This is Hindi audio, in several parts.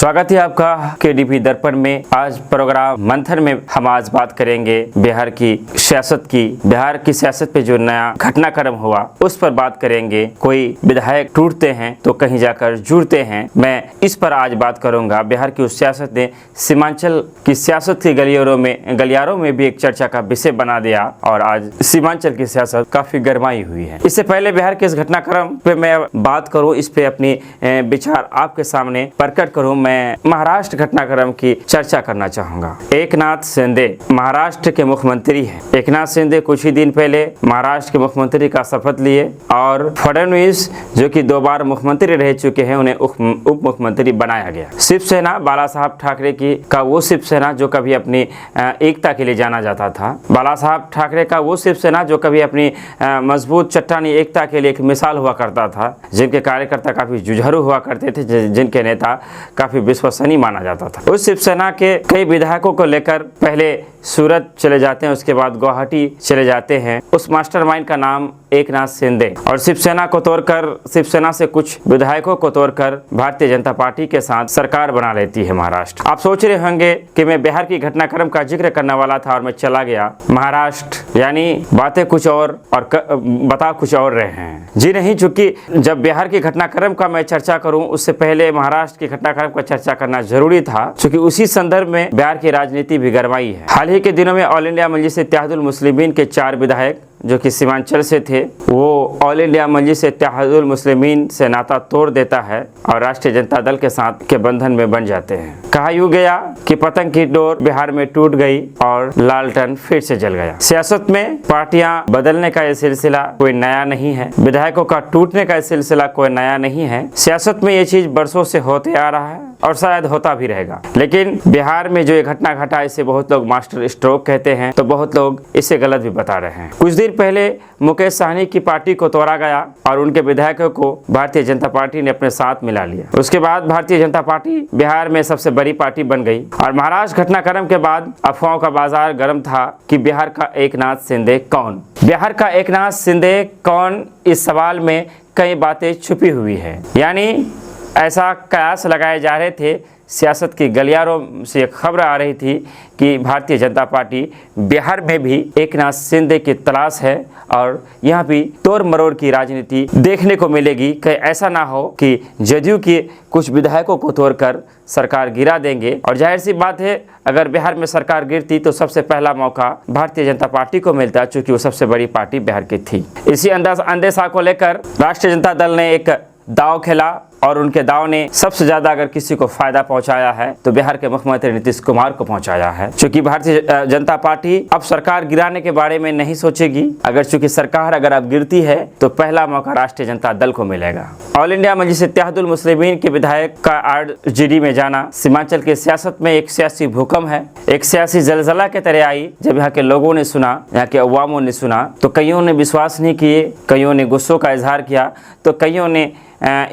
स्वागत है आपका केडीपी दर्पण में। आज प्रोग्राम मंथन में हम आज बात करेंगे बिहार की सियासत पे जो नया घटनाक्रम हुआ उस पर बात करेंगे। कोई विधायक टूटते हैं तो कहीं जाकर जुड़ते हैं। मैं इस पर आज बात करूंगा। बिहार की उस सियासत ने सीमांचल की सियासत के गलियारों में भी एक चर्चा का विषय बना दिया और आज सीमांचल की सियासत काफी गरमाई हुई है। इससे पहले बिहार के इस घटनाक्रम पे मैं बात करूं, इस पे अपनी विचार आपके सामने प्रकट करूं, मैं महाराष्ट्र घटनाक्रम की चर्चा करना चाहूंगा। एकनाथ शिंदे महाराष्ट्र के मुख्यमंत्री हैं। एकनाथ शिंदे कुछ ही दिन पहले महाराष्ट्र के मुख्यमंत्री का शपथ लिए और फडणवीस जो कि 2 बार मुख्यमंत्री रह चुके हैं उन्हें उप मुख्यमंत्री बनाया गया। शिवसेना बाला साहब ठाकरे की का वो शिवसेना जो कभी अपनी एकता के लिए जाना जाता था। बाला साहब ठाकरे का वो शिवसेना जो कभी अपनी मजबूत चट्टानी एकता के लिए एक मिसाल हुआ करता था, जिनके कार्यकर्ता काफी जुझारू हुआ करते थे, जिनके नेता काफी विश्वसनीय माना जाता था। उस शिवसेना के कई विधायकों को लेकर पहले सूरत चले जाते हैं, उसके बाद गुवाहाटी चले जाते हैं। उस मास्टरमाइंड का नाम एकनाथ शिंदे और शिवसेना से कुछ विधायकों को तोड़कर भारतीय जनता पार्टी के साथ सरकार बना लेती है महाराष्ट्र। आप सोच रहे होंगे कि मैं बिहार की घटनाक्रम का जिक्र करने वाला था और मैं चला गया महाराष्ट्र, यानी बातें कुछ और बता कुछ और रहे हैं। जी नहीं, चूंकि जब बिहार की घटनाक्रम का मैं चर्चा करूं उससे पहले महाराष्ट्र की घटनाक्रम का चर्चा करना जरूरी था, क्योंकि उसी संदर्भ में बिहार की राजनीति भी गरमाई है। हाल ही के दिनों में ऑल इंडिया मजलिस इत्तेहादुल मुस्लिमीन के 4 विधायक जो कि सीमांचल से थे, वो ऑल इंडिया मजलिस इत्तेहादुल मुस्लिमीन से नाता तोड़ देता है और राष्ट्रीय जनता दल के साथ के बंधन में बन जाते हैं। कहा यूं गया कि पतंग की डोर बिहार में टूट गई और लालटेन फिर से जल गया। सियासत में पार्टियां बदलने का यह सिलसिला कोई नया नहीं है, विधायकों का टूटने का यह सिलसिला कोई नया नहीं है। सियासत में ये चीज बरसों से होते आ रहा है और शायद होता भी रहेगा। लेकिन बिहार में जो ये घटना घटा इसे बहुत लोग मास्टर स्ट्रोक कहते हैं, तो बहुत लोग इसे गलत भी बता रहे हैं। कुछ दिन पहले मुकेश सहनी की पार्टी को तोड़ा गया और उनके विधायकों को भारतीय जनता पार्टी ने अपने साथ मिला लिया। उसके बाद भारतीय जनता पार्टी बिहार में सबसे बड़ी पार्टी बन गई और महाराष्ट्र घटनाक्रम के बाद अफवाहों का बाजार गर्म था कि बिहार का एकनाथ शिंदे कौन। बिहार का एकनाथ शिंदे कौन, इस सवाल में कई बातें छुपी हुई है। यानी ऐसा कयास लगाए जा रहे थे, सियासत की गलियारों से खबर आ रही थी कि भारतीय जनता पार्टी बिहार में भी एकनाथ शिंदे की तलाश है और यहाँ भी तोड़ मरोड़ की राजनीति देखने को मिलेगी। कहीं ऐसा ना हो कि जदयू के कुछ विधायकों को तोड़कर सरकार गिरा देंगे। और जाहिर सी बात है, अगर बिहार में सरकार गिरती तो सबसे पहला मौका भारतीय जनता पार्टी को मिलता, चूँकि वो सबसे बड़ी पार्टी बिहार की थी। इसी अंदेशा को लेकर राष्ट्रीय जनता दल ने एक दाव खेला और उनके दाव ने सबसे ज्यादा अगर किसी को फायदा पहुंचाया है तो बिहार के मुख्यमंत्री नीतीश कुमार को पहुंचाया है। क्योंकि भारतीय जनता पार्टी अब सरकार गिराने के बारे में नहीं सोचेगी। चूंकि सरकार अगर अब गिरती है तो पहला मौका राष्ट्रीय जनता दल को मिलेगा। ऑल इंडिया मजलिस इत्तेहादुल मुस्लिमीन के विधायक का आरजेडी में जाना सीमांचल की सियासत में एक सियासी भूकंप है, एक सियासी जलजला के तरह आई। जब यहाँ के लोगों ने सुना, यहाँ के अवामों ने सुना, तो कईयों ने विश्वास नहीं किए, कईयों ने गुस्सों का इजहार किया, तो कईयों ने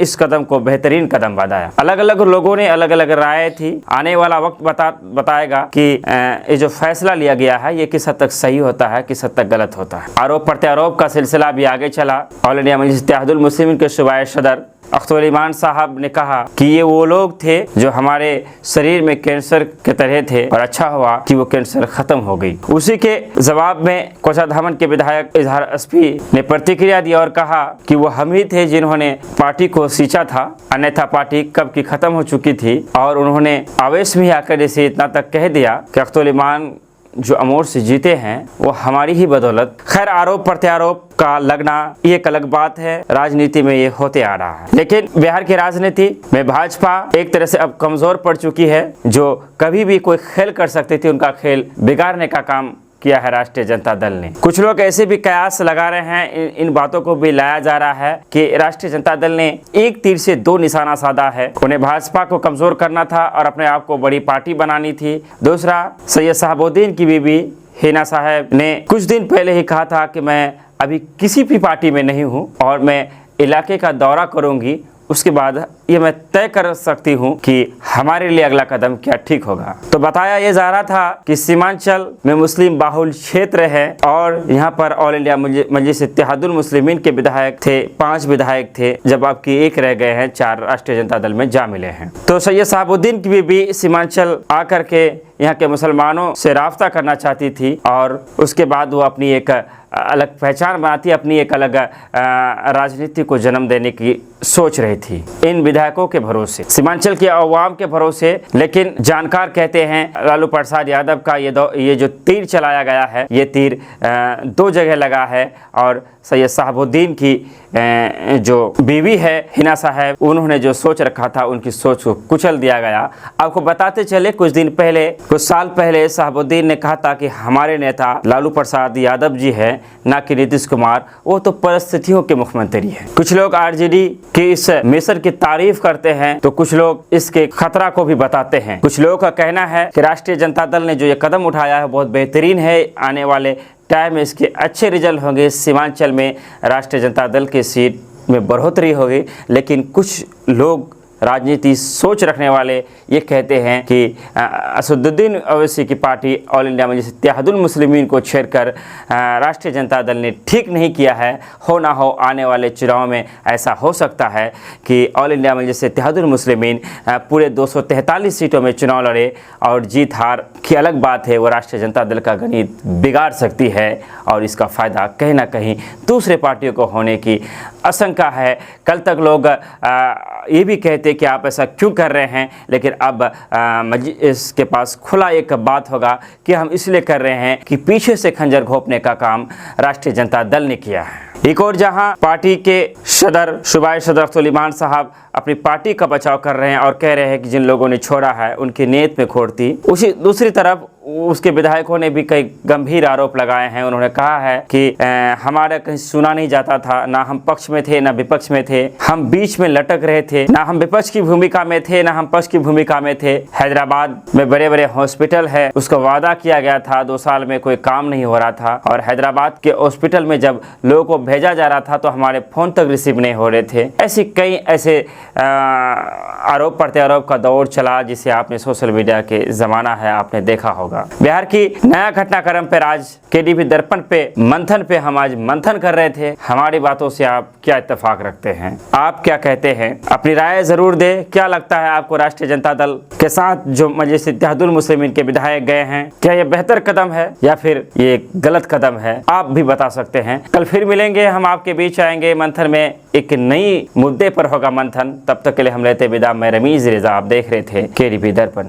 इस कदम को बेहतरीन कदम बताया। अलग अलग लोगों ने अलग अलग राय थी। आने वाला वक्त बताएगा कि ये जो फैसला लिया गया है ये किस हद तक सही होता है, किस हद तक गलत होता है। आरोप प्रत्यारोप का सिलसिला भी आगे चला। ऑल इंडिया मजलिस इत्तेहादुल मुस्लिमीन के सूबाई सदर अख्तर ईमान साहब ने कहा कि ये वो लोग थे जो हमारे शरीर में कैंसर के तरह थे और अच्छा हुआ कि वो कैंसर खत्म हो गई। उसी के जवाब में कोचाधामन के विधायक इजहार एसपी ने प्रतिक्रिया दी और कहा कि वो हम ही थे जिन्होंने पार्टी को सींचा था, अन्यथा पार्टी कब की खत्म हो चुकी थी। और उन्होंने आवेश में आकर इसे इतना तक कह दिया कि अख्तर ईमान जो अमोर से जीते हैं वो हमारी ही बदौलत। खैर, आरोप प्रत्यारोप का लगना ये एक अलग बात है, राजनीति में ये होते आ रहा है। लेकिन बिहार की राजनीति में भाजपा एक तरह से अब कमजोर पड़ चुकी है। जो कभी भी कोई खेल कर सकती थी उनका खेल बिगाड़ने का काम किया है राष्ट्रीय जनता दल ने। कुछ लोग ऐसे भी कयास लगा रहे हैं, इन बातों को भी लाया जा रहा है कि राष्ट्रीय जनता दल ने एक तीर से 2 निशाना साधा है। उन्हें भाजपा को कमजोर करना था और अपने आप को बड़ी पार्टी बनानी थी। दूसरा, सैयद शहाबुद्दीन की बीबी हिना साहब ने कुछ दिन पहले ही कहा था कि मैं अभी किसी भी पार्टी में नहीं हूँ और मैं इलाके का दौरा करूंगी, उसके बाद ये मैं तय कर सकती हूँ कि हमारे लिए अगला कदम क्या ठीक होगा। तो बताया ये जा रहा था कि सीमांचल में मुस्लिम बाहुल क्षेत्र है और यहाँ पर ऑल इंडिया मजलिस इत्तेहादुल मुस्लिमीन के विधायक थे, 5 विधायक थे, जब आपकी 1 रह गए हैं, 4 राष्ट्रीय जनता दल में जा मिले हैं। तो सैयद शहाबुद्दीन की बीबी सीमांचल आकर के यहाँ के मुसलमानों से राब्ता करना चाहती थी और उसके बाद वो अपनी एक अलग पहचान बनाती, अपनी एक अलग राजनीति को जन्म देने की सोच रही थी इन विधायकों के भरोसे, सीमांचल के अवाम के भरोसे। लेकिन जानकार कहते हैं लालू प्रसाद यादव का ये जो तीर चलाया गया है, ये तीर 2 जगह लगा है और सैयद शहाबुद्दीन की जो बीवी है हिना साहब, उन्होंने जो सोच रखा था उनकी सोच को कुचल दिया गया। आपको बताते चले कुछ साल पहले शहाबुद्दीन ने कहा था कि हमारे नेता लालू प्रसाद यादव जी है, ना कि नीतीश कुमार, वो तो परिस्थितियों के मुख्यमंत्री है। कुछ लोग आरजेडी के इस मिशन की तारीफ करते हैं तो कुछ लोग इसके खतरा को भी बताते हैं। कुछ लोगों का कहना है कि राष्ट्रीय जनता दल ने जो ये कदम उठाया है बहुत बेहतरीन है, आने वाले टाइम में इसके अच्छे रिजल्ट होंगे, सीमांचल में राष्ट्रीय जनता दल की सीट में बढ़ोतरी होगी। लेकिन कुछ लोग राजनीति सोच रखने वाले ये कहते हैं कि असदुद्दीन ओवैसी की पार्टी ऑल इंडिया मजलिस इत्तेहादुल मुस्लिमीन को छेड़कर राष्ट्रीय जनता दल ने ठीक नहीं किया है। हो ना हो आने वाले चुनाव में ऐसा हो सकता है कि ऑल इंडिया मजलिस इत्तेहादुल मुस्लिमीन पूरे 243 सीटों में चुनाव लड़े और जीत हार की अलग बात है, वो राष्ट्रीय जनता दल का गणित बिगाड़ सकती है और इसका फ़ायदा कहीं ना कहीं दूसरे पार्टियों को होने की आशंका है। कल तक लोग ये भी कहते कि आप ऐसा क्यों कर रहे हैं, लेकिन अब मजलिस के पास खुला एक बात होगा कि हम इसलिए कर रहे हैं कि पीछे से खंजर घोंपने का काम राष्ट्रीय जनता दल ने किया है। एक और जहां पार्टी के सदर सूबाई सदर सुलेमान साहब अपनी पार्टी का बचाव कर रहे हैं और कह रहे हैं कि जिन लोगों ने छोड़ा है उनकी नीयत में खोट थी, उसी दूसरी तरफ उसके विधायकों ने भी कई गंभीर आरोप लगाए हैं। उन्होंने कहा है कि हमारा कहीं सुना नहीं जाता था, ना हम पक्ष में थे ना विपक्ष में थे, हम बीच में लटक रहे थे, ना हम विपक्ष की भूमिका में थे ना हम पक्ष की भूमिका में थे। हैदराबाद में बड़े बड़े हॉस्पिटल है, उसका वादा किया गया था, 2 साल में कोई काम नहीं हो रहा था और हैदराबाद के हॉस्पिटल में जब लोगों को भेजा जा रहा था तो हमारे फ़ोन तक रिसीव नहीं हो रहे थे। ऐसी कई ऐसे आरोप प्रत्यारोप का दौर चला जिसे आपने सोशल मीडिया के ज़माना है आपने देखा होगा। बिहार की नया घटनाक्रम पर आज केडीपी दर्पण पे मंथन पे हम आज मंथन कर रहे थे। हमारी बातों से आप क्या इत्तेफाक रखते हैं, आप क्या कहते हैं, अपनी राय जरूर दें। क्या लगता है आपको राष्ट्रीय जनता दल के साथ जो मजलिस इत्तेहादुल मुस्लिमीन के विधायक गए हैं, क्या ये बेहतर कदम है या फिर ये गलत कदम है, आप भी बता सकते हैं। कल फिर मिलेंगे, हम आपके बीच आएंगे मंथन में, एक नई मुद्दे पर होगा मंथन। तब तक के लिए हम लेते विदा। मैं रमीज रिजा, आप देख रहे थे केडीपी दर्पण।